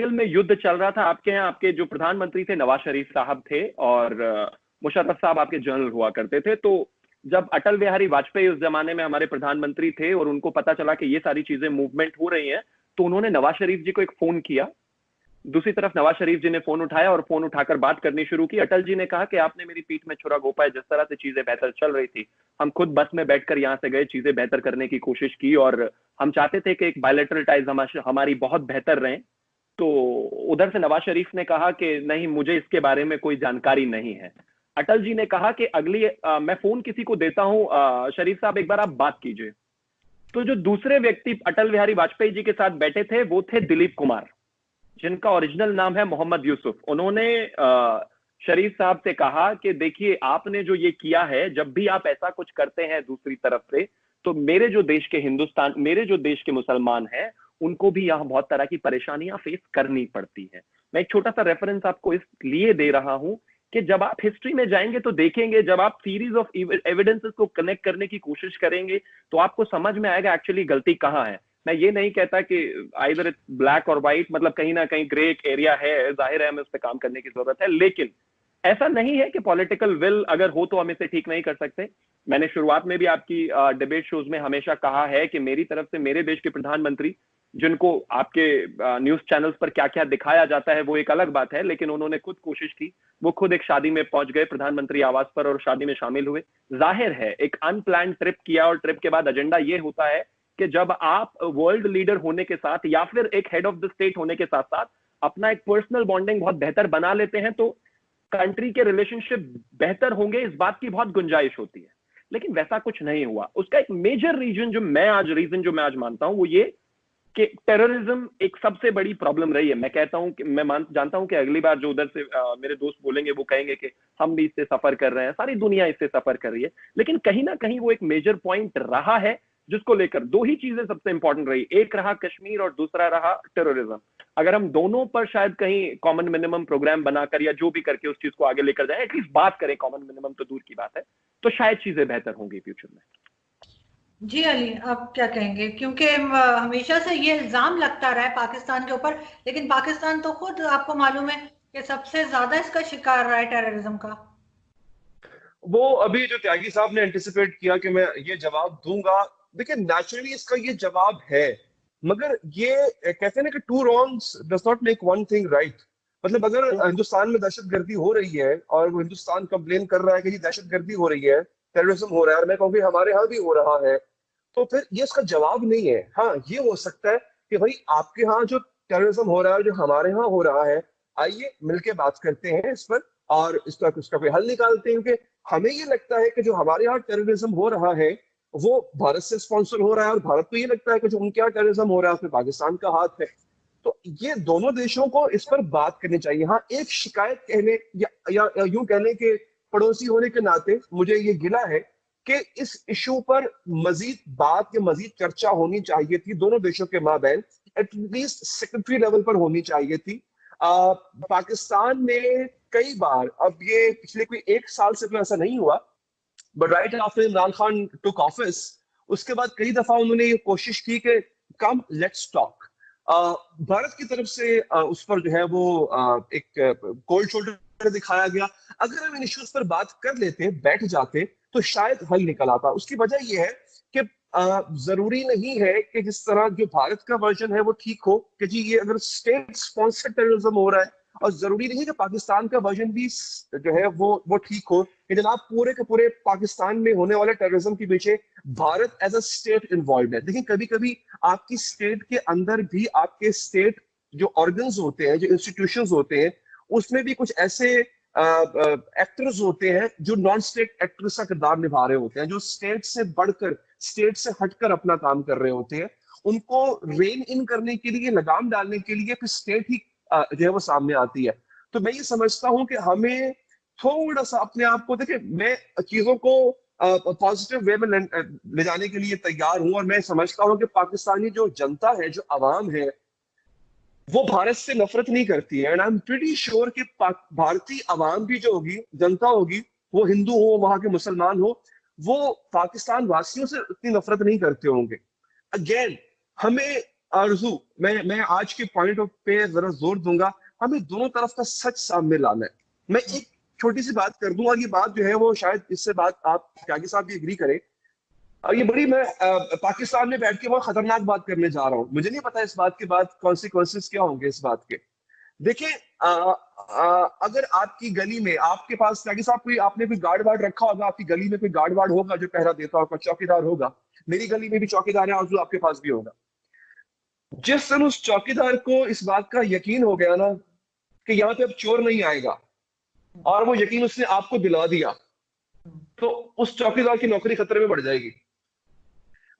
कारगिल में युद्ध चल रहा था, आपके यहाँ आपके जो प्रधानमंत्री थे नवाज शरीफ साहब थे और मुशर्रफ साहब आपके जनरल हुआ करते थे। तो जब अटल बिहारी वाजपेयी उस जमाने में हमारे प्रधानमंत्री थे और उनको पता चला कि ये सारी चीजें मूवमेंट हो रही हैं, तो उन्होंने नवाज शरीफ जी को एक फोन किया। दूसरी तरफ नवाज शरीफ जी ने फोन उठाया और फोन उठाकर बात करनी शुरू की। अटल जी ने कहा कि आपने मेरी पीठ में छुरा घोंपा है, जिस तरह से चीजें बेहतर चल रही थी, हम खुद बस में बैठकर यहां से गए, चीजें बेहतर करने की कोशिश की और हम चाहते थे कि एक बायलैटरल टाइज हमारी बहुत बेहतर रहे। तो उधर से नवाज शरीफ ने कहा कि नहीं, मुझे इसके बारे में कोई जानकारी नहीं है। अटल जी ने कहा कि मैं फोन किसी को देता हूं, शरीफ साहब एक बार आप बात कीजिए। तो जो दूसरे व्यक्ति अटल बिहारी वाजपेयी जी के साथ बैठे थे वो थे दिलीप कुमार, जिनका ओरिजिनल नाम है मोहम्मद यूसुफ। उन्होंने शरीफ साहब से कहा कि देखिए, आपने जो ये किया है, जब भी आप ऐसा कुछ करते हैं दूसरी तरफ से, तो मेरे जो देश के मेरे जो देश के मुसलमान हैं, उनको भी यहाँ बहुत तरह की परेशानियां फेस करनी पड़ती है। मैं एक छोटा सा रेफरेंस आपको इसलिए दे रहा हूं कि जब आप हिस्ट्री में जाएंगे तो देखेंगे, जब आप सीरीज ऑफ एविडेंसेस को कनेक्ट करने की कोशिश करेंगे तो आपको समझ में आएगा एक्चुअली गलती कहाँ है। मैं ये नहीं कहता कि आइदर इट्स ब्लैक और व्हाइट, मतलब कहीं ना कहीं ग्रे एरिया है, जाहिर है हमें उस पर काम करने की जरूरत है, लेकिन ऐसा नहीं है कि पॉलिटिकल विल अगर हो तो हम इसे ठीक नहीं कर सकते। मैंने शुरुआत में भी आपकी डिबेट शोज में हमेशा कहा है कि मेरी तरफ से मेरे देश के प्रधानमंत्री, जिनको आपके न्यूज चैनल्स पर क्या क्या दिखाया जाता है वो एक अलग बात है, लेकिन उन्होंने खुद कोशिश की, वो खुद एक शादी में पहुंच गए प्रधानमंत्री आवास पर और शादी में शामिल हुए। जाहिर है एक अनप्लान ट्रिप किया और ट्रिप के बाद एजेंडा ये होता है कि जब आप वर्ल्ड लीडर होने के साथ या फिर एक हेड ऑफ द स्टेट होने के साथ साथ अपना एक पर्सनल बॉन्डिंग बहुत बेहतर बना लेते हैं तो कंट्री के रिलेशनशिप बेहतर होंगे, इस बात की बहुत गुंजाइश होती है। लेकिन वैसा कुछ नहीं हुआ। उसका एक मेजर रीजन जो मैं आज मानता हूं वो ये कि टेररिज्म एक सबसे बड़ी प्रॉब्लम रही है। मैं कहता हूं कि जानता हूं कि अगली बार जो उधर से मेरे दोस्त बोलेंगे वो कहेंगे कि हम भी इससे सफर कर रहे हैं, सारी दुनिया इससे सफर कर रही है, लेकिन कहीं ना कहीं वो एक मेजर पॉइंट रहा है जिसको लेकर दो ही चीजें सबसे इंपॉर्टेंट रही, एक रहा कश्मीर और दूसरा रहा टेररिज्म। अगर हम दोनों पर शायद कहीं कॉमन मिनिमम प्रोग्राम बनाकर या जो भी करके उस चीज को आगे लेकर जाए, एटलीस्ट बात करें, कॉमन मिनिमम तो दूर की बात है, तो शायद चीजें बेहतर होंगी फ्यूचर में। जी अली, आप क्या कहेंगे? क्योंकि हमेशा से ये इल्जाम लगता रहा है पाकिस्तान के ऊपर, लेकिन पाकिस्तान तो खुद आपको मालूम है कि सबसे ज्यादा इसका शिकार रहा है टेररिज्म का। वो अभी जो त्यागी साहब ने एंटिसिपेट किया कि मैं ये जवाब दूंगा, देखिए नेचुरली इसका ये जवाब है, मगर ये कहते हैं ना कि two wrongs does not make one thing right. मतलब अगर हिंदुस्तान में दहशतगर्दी हो रही है और वो हिंदुस्तान कंप्लेन कर रहा है कि ये दहशतगर्दी हो रही है, टेररिज्म हो रहा है, और मैं कहूँगी हमारे यहाँ भी हो रहा है, तो फिर ये इसका जवाब नहीं है। हाँ, ये हो सकता है कि भाई आपके यहाँ जो टेररिज्म हो रहा है, जो हमारे यहाँ हो रहा है, आइए मिलके बात करते हैं इस पर और इसका कोई हल निकालते हैं। क्योंकि हमें ये लगता है कि जो हमारे यहाँ टेररिज्म हो रहा है वो भारत से स्पॉन्सर हो रहा है, और भारत को ये लगता है कि जो उनके यहाँ टेररिज्म हो रहा है उसमें पाकिस्तान का हाथ है। तो ये दोनों देशों को इस पर बात करनी चाहिए। हाँ, एक शिकायत कहने या यूं कहने के पड़ोसी होने के नाते मुझे ये गिला है कि इस इशू पर मजीद बात या मजीद चर्चा होनी चाहिए थी दोनों देशों के माबैन, एटलीस्ट सेक्रेटरी लेवल पर होनी चाहिए थी। पाकिस्तान ने कई बार, अब ये पिछले कोई एक साल से तो ऐसा नहीं हुआ, but right after Imran Khan took office, उसके बाद कई दफा उन्होंने ये कोशिश की कि कम लेट्स टॉक। भारत की तरफ से उस पर जो है वो एक कोल्ड शोल्डर दिखाया गया। अगर हम इन इश्यूज पर बात कर लेते, बैठ जाते, तो शायद हल निकल आता। उसकी वजह यह है कि जरूरी नहीं है कि जिस तरह जो भारत का वर्जन है वो ठीक हो कि जी ये अगर स्टेट स्पॉन्सर्ड टेररिज्म हो रहा है, और जरूरी नहीं कि पाकिस्तान का वर्जन भी जो है वो ठीक हो कि जनाब पूरे के पूरे पाकिस्तान में होने वाले टेररिज्म के पीछे Bharat as a state involve है। लेकिन कभी कभी आपकी स्टेट के अंदर भी आपके स्टेट जो ऑर्गन्स होते हैं, जो इंस्टीट्यूशंस होते हैं, उसमें भी कुछ ऐसे एक्टर्स होते हैं जो नॉन स्टेट एक्टर्स का किरदार निभा रहे होते हैं, जो स्टेट से बढ़कर, स्टेट से हटकर अपना काम कर रहे होते हैं। उनको रेन इन करने के लिए, लगाम डालने के लिए फिर स्टेट ही जो है वो सामने आती है। तो मैं ये समझता हूं कि हमें थोड़ा सा अपने आप को, देखिए मैं चीजों को पॉजिटिव वे में ले जाने के लिए तैयार हूं, और मैं समझता हूं कि पाकिस्तानी जो जनता है, जो अवाम है, वो भारत से नफरत नहीं करती है। And I am pretty sure कि भारतीय अवाम भी जो होगी, जनता होगी, वो हिंदू हो, वहां के मुसलमान हो, वो पाकिस्तान वासियों से इतनी नफरत नहीं करते होंगे। अगेन, हमें आरजू, मैं आज के पॉइंट पे जरा जोर दूंगा, हमें दोनों तरफ का सच सामने लाना है। मैं एक छोटी सी बात कर दूं, और ये बात जो है वो शायद इससे बात आप त्यागी साहब भी एग्री करें। और ये बड़ी, मैं पाकिस्तान में बैठ के बहुत खतरनाक बात करने जा रहा हूँ, मुझे नहीं पता इस बात के बाद कॉन्सिक्वेंसेस क्या होंगे इस बात के। देखिए, अगर आपकी गली में, आपके पास त्यागी साहब कोई, आपने कोई गार्ड वार्ड रखा होगा, आपकी गली में कोई गार्ड वार्ड होगा जो पहरा देता होगा, चौकीदार होगा। मेरी गली में भी चौकीदार है, आजू आपके पास भी होगा। जिस दिन उस चौकीदार को इस बात का यकीन हो गया ना कि यहाँ पे अब चोर नहीं आएगा, और वो यकीन उसने आपको दिला दिया, तो उस चौकीदार की नौकरी खतरे में बढ़ जाएगी।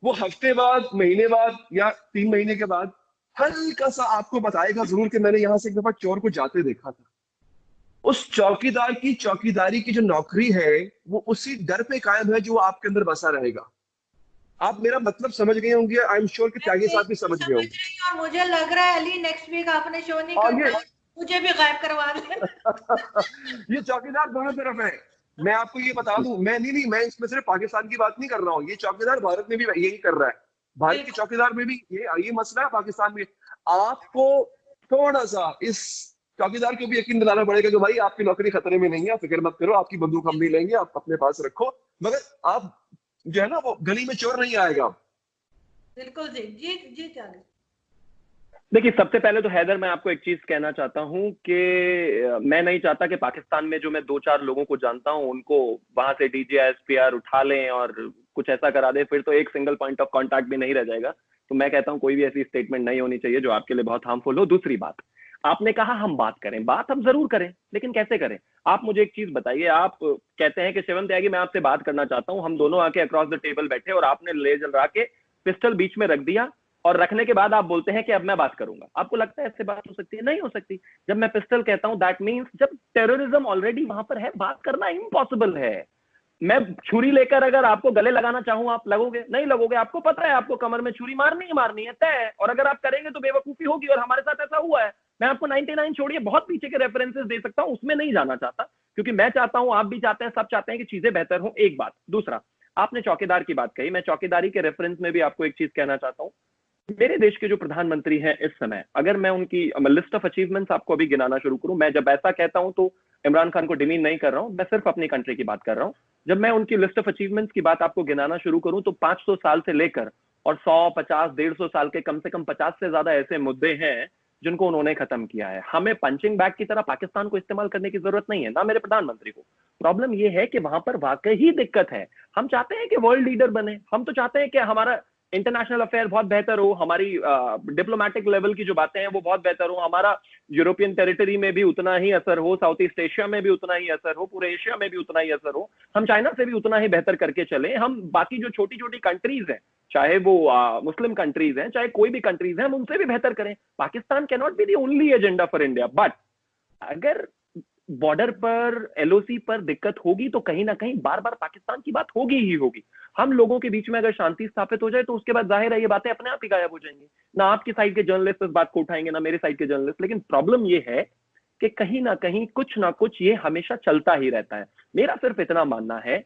वो हफ्ते बाद, महीने बाद, या 3 महीने के बाद हल्का सा आपको बताएगा जरूर कि मैंने यहां से एक दफा चोर को जाते देखा था। उस चौकीदार की चौकीदारी की जो नौकरी है वो उसी डर पे कायम है जो आपके अंदर बसा रहेगा। आप मेरा मतलब समझ गए होंगे, आई एम श्योर कि त्यागी साहब भी समझ गए होंगे। और मुझे लग रहा है अली नेक्स्ट वीक आपने शो नहीं और करना, मुझे भी गायब करवा देना। ये चौकीदार दोनों तरफ है, मैं आपको ये बता दूं। मैं इसमें सिर्फ पाकिस्तान की बात नहीं कर रहा हूँ, ये चौकीदार भारत में भी यही कर रहा है। भारत के चौकीदार में भी ये मसला है, पाकिस्तान में। आपको थोड़ा सा इस चौकीदार को भी यकीन दिलाना पड़ेगा कि भाई आपकी नौकरी खतरे में नहीं है, फिक्र मत करो, आपकी बंदूक हम नहीं लेंगे, आप अपने पास रखो, मगर आप जो है ना वो गली में चोर नहीं आएगा। बिल्कुल जी जी जी। त्यागी देखिए, सबसे पहले तो हैदर, मैं आपको एक चीज कहना चाहता हूं कि मैं नहीं चाहता कि पाकिस्तान में जो मैं 2-4 लोगों को जानता हूं उनको वहां से DGI-SPR उठा लें और कुछ ऐसा करा दे, फिर तो एक सिंगल पॉइंट ऑफ कांटेक्ट भी नहीं रह जाएगा। तो मैं कहता हूं कोई भी ऐसी स्टेटमेंट नहीं होनी चाहिए जो आपके लिए बहुत हार्मफुल हो। दूसरी बात, आपने कहा हम बात करें, बात हम जरूर करें, लेकिन कैसे करें? आप मुझे एक चीज बताइए। आप कहते हैं कि शिवम त्यागी मैं आपसे बात करना चाहता हूं, हम दोनों आके अक्रॉस द टेबल बैठे और आपने ले जलरा के पिस्टल बीच में रख दिया, और रखने के बाद आप बोलते हैं कि अब मैं बात करूंगा। आपको लगता है ऐसे बात हो सकती है? नहीं हो सकती। जब मैं पिस्टल कहता हूं दैट मींस जब टेररिज्म ऑलरेडी वहां पर है, बात करना इम्पॉसिबल है। मैं छुरी लेकर अगर आपको गले लगाना चाहूं, आप लगोगे? नहीं लगोगे। आपको पता है आपको कमर में छुरी मारनी ही मारनी है, तय है। और अगर आप करेंगे तो बेवकूफी होगी, और हमारे साथ ऐसा हुआ है। मैं आपको 99 छोड़िए बहुत पीछे के रेफरेंसेस दे सकता हूं, उसमें नहीं जाना चाहता, क्योंकि मैं चाहता हूं, आप भी चाहते हैं, सब चाहते हैं कि चीजें बेहतर हो। एक बात। दूसरा, आपने चौकीदार की बात कही, मैं चौकीदारी के रेफरेंस में भी आपको एक चीज कहना चाहता हूं। मेरे देश के जो प्रधानमंत्री हैं इस समय, अगर मैं उनकी लिस्ट ऑफ अचीवमेंट्स आपको अभी गिनाना शुरू करूं, मैं जब ऐसा कहता हूं तो इमरान खान को डिमीन नहीं कर रहा हूं, मैं सिर्फ अपनी कंट्री की बात कर रहा हूं। जब मैं उनकी लिस्ट ऑफ अचीवमेंट्स की बात आपको गिनाना शुरू करूं तो 500 साल से लेकर और 100, 50, 150 साल के कम से कम 50 से ज्यादा ऐसे मुद्दे हैं जिनको उन्होंने खत्म किया है। हमें पंचिंग बैग की तरह पाकिस्तान को इस्तेमाल करने की जरूरत नहीं है, ना मेरे प्रधानमंत्री को। प्रॉब्लम यह है कि वहां पर वाकई ही दिक्कत है। हम चाहते हैं कि वर्ल्ड लीडर बने, हम तो चाहते हैं कि हमारा इंटरनेशनल अफेयर बहुत बेहतर हो, हमारी डिप्लोमेटिक लेवल की जो बातें हैं वो बहुत बेहतर हो, हमारा यूरोपियन टेरिटरी में भी उतना ही असर हो, साउथ ईस्ट एशिया में भी उतना ही असर हो, पूरे एशिया में भी उतना ही असर हो, हम चाइना से भी उतना ही बेहतर करके चले, हम बाकी जो छोटी छोटी कंट्रीज हैं, चाहे वो मुस्लिम कंट्रीज हैं, चाहे कोई भी कंट्रीज हैं, हम उनसे भी बेहतर करें। Pakistan can not be the only agenda for India, but अगर बॉर्डर पर, LOC पर दिक्कत होगी तो कहीं ना कहीं बार बार पाकिस्तान की बात होगी ही होगी। हम लोगों के बीच में अगर शांति स्थापित हो जाए तो उसके बाद जाहिर है ये बातें अपने आप ही गायब हो जाएंगी। ना आपकी साइड के जर्नलिस्ट इस बात को उठाएंगे, ना मेरी साइड के जर्नलिस्ट। लेकिन प्रॉब्लम ये है कि कहीं ना कुछ ये हमेशा चलता ही रहता है। मेरा सिर्फ इतना मानना है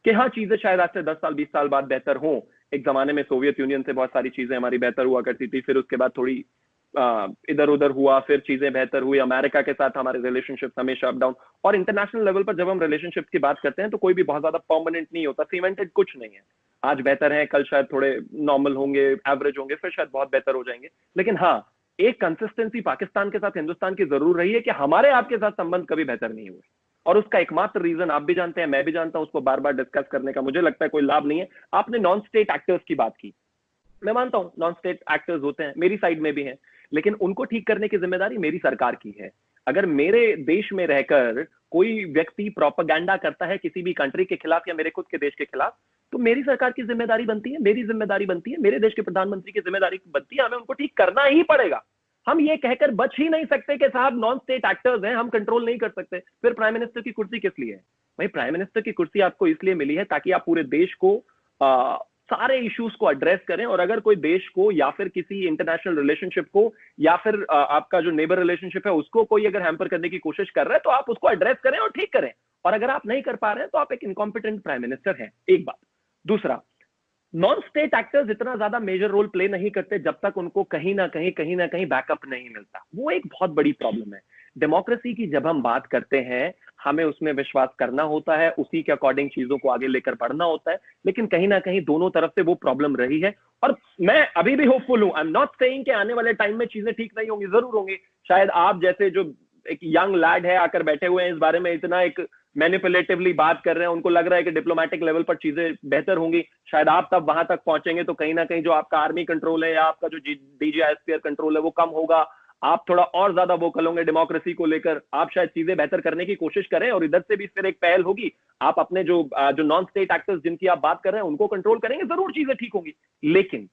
कि हाँ, चीजें शायद आज से 10 साल 20 साल बाद बेहतर हों। एक जमाने में सोवियत यूनियन से बहुत सारी चीजें हमारी बेहतर हुआ करती थी, फिर उसके बाद थोड़ी इधर उधर हुआ, फिर चीजें बेहतर हुई। अमेरिका के साथ हमारे रिलेशनशिप हमेशा अप डाउन, और इंटरनेशनल लेवल पर जब हम रिलेशनशिप की बात करते हैं तो कोई भी बहुत ज्यादा परमानेंट नहीं होता, सीमेंटेड कुछ नहीं है। आज बेहतर है, कल शायद थोड़े नॉर्मल होंगे, एवरेज होंगे, फिर शायद बहुत बेहतर हो जाएंगे। लेकिन हाँ, एक कंसिस्टेंसी पाकिस्तान के साथ हिंदुस्तान की जरूर रही है कि हमारे आपके साथ संबंध कभी बेहतर नहीं हुए, और उसका एकमात्र रीजन आप भी जानते हैं, मैं भी जानता हूं, उसको बार बार डिस्कस करने का मुझे लगता है कोई लाभ नहीं है। आपने नॉन स्टेट एक्टर्स की बात की, मैं मानता हूं नॉन स्टेट एक्टर्स होते हैं, मेरी साइड में भी हैं, लेकिन उनको ठीक करने की जिम्मेदारी मेरी सरकार की है। अगर मेरे देश में रहकर कोई व्यक्ति प्रोपेगेंडा करता है किसी भी कंट्री के खिलाफ या मेरे खुद के देश के खिलाफ, तो मेरी सरकार की जिम्मेदारी बनती है, मेरी जिम्मेदारी बनती है, मेरे देश के प्रधानमंत्री की जिम्मेदारी बनती है, हमें उनको ठीक करना ही पड़ेगा। हम ये कहकर बच ही नहीं सकते कि साहब नॉन स्टेट एक्टर्स हैं, हम कंट्रोल नहीं कर सकते। फिर प्राइम मिनिस्टर की कुर्सी किस लिए है भाई? प्राइम मिनिस्टर की कुर्सी आपको इसलिए मिली है ताकि आप पूरे देश को सारे इश्यूज को एड्रेस करें, और अगर कोई देश को या फिर किसी इंटरनेशनल रिलेशनशिप को या फिर आपका जो नेबर रिलेशनशिप है उसको कोई अगर हैम्पर करने की कोशिश कर रहा है तो आप उसको एड्रेस करें और ठीक करें। और अगर आप नहीं कर पा रहे हैं तो आप एक इनकॉम्पिटेंट प्राइम मिनिस्टर हैं, एक बात। दूसरा, नॉन स्टेट एक्टर्स इतना ज्यादा मेजर रोल प्ले नहीं करते जब तक उनको कहीं ना कहीं बैकअप नहीं मिलता। वो एक बहुत बड़ी प्रॉब्लम है। डेमोक्रेसी की जब हम बात करते हैं, हमें उसमें विश्वास करना होता है, उसी के अकॉर्डिंग चीजों को आगे लेकर बढ़ना होता है, लेकिन कहीं ना कहीं दोनों तरफ से वो प्रॉब्लम रही है। और मैं अभी भी होपफुल हूं। आई एम नॉट सेइंग कि आने वाले टाइम में चीजें ठीक नहीं होंगी, जरूर होंगी। शायद आप जैसे जो एक यंग लैड है आकर बैठे हुए हैं, इस बारे में इतना एक मैनिपुलेटिवली बात कर रहे हैं, उनको लग रहा है कि डिप्लोमेटिक लेवल पर चीजें बेहतर होंगी। शायद आप तब वहां तक पहुंचेंगे तो कहीं ना कहीं जो आपका आर्मी कंट्रोल है या आपका जो डीजीआईएसपीआर कंट्रोल है वो कम होगा। आप थोड़ा और ज्यादा वोकल होंगे डेमोक्रेसी को लेकर, आप शायद चीजें बेहतर करने की कोशिश करें, और इधर से भी फिर एक पहल होगी। आप अपने जो नॉन स्टेट एक्टर्स जिनकी आप बात कर रहे हैं उनको कंट्रोल करेंगे, जरूर चीजें ठीक होंगी। लेकिन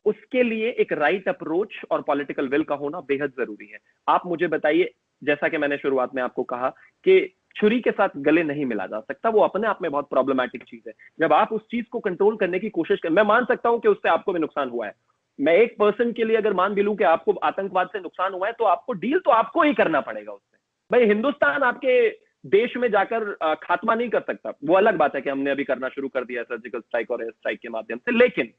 उसके लिए एक राइट अप्रोच और पॉलिटिकल विल का होना बेहद जरूरी है। आप मुझे बताइए, जैसा कि मैंने शुरुआत में आपको कहा कि छुरी के साथ गले नहीं मिला जा सकता, वो अपने आप में बहुत प्रॉब्लमैटिक चीज है। जब आप उस चीज को कंट्रोल करने की कोशिश करें, मैं मान सकता हूं कि उससे आपको भी नुकसान हुआ है। मैं एक पर्सन के लिए अगर मान भी लूं कि आपको आतंकवाद से नुकसान हुआ है, तो आपको डील तो आपको ही करना पड़ेगा उससे। भाई हिंदुस्तान आपके देश में जाकर खात्मा नहीं कर सकता। वो अलग बात है कि हमने अभी करना शुरू कर दिया सर्जिकल स्ट्राइक और एयर स्ट्राइक के माध्यम से, लेकिन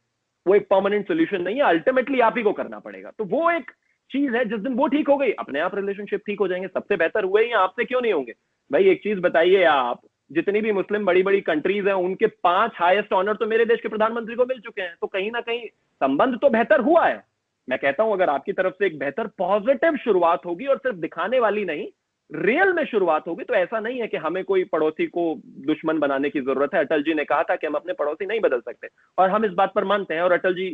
वो एक परमानेंट सोल्यूशन नहीं है। अल्टीमेटली आप ही को करना पड़ेगा। तो वो एक चीज है, जिस दिन वो ठीक हो गई अपने आप रिलेशनशिप ठीक हो जाएंगे। सबसे बेहतर हुए ही आपसे क्यों नहीं होंगे? भाई एक चीज बताइए, आप जितनी भी मुस्लिम बड़ी बड़ी कंट्रीज हैं उनके 5 हाईएस्ट ऑनर तो मेरे देश के प्रधानमंत्री को मिल चुके हैं। तो कहीं ना कहीं संबंध तो बेहतर हुआ है। मैं कहता हूं अगर आपकी तरफ से एक बेहतर पॉजिटिव शुरुआत होगी और सिर्फ दिखाने वाली नहीं, रियल में शुरुआत होगी, तो ऐसा नहीं है कि हमें कोई पड़ोसी को दुश्मन बनाने की जरूरत है। अटल जी ने कहा था कि हम अपने पड़ोसी नहीं बदल सकते, और हम इस बात पर मानते हैं। और अटल जी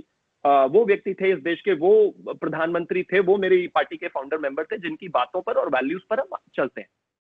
वो व्यक्ति थे, इस देश के वो प्रधानमंत्री थे, वो मेरी पार्टी के फाउंडर मेंबर थे, जिनकी बातों पर और वैल्यूज पर हम चलते हैं।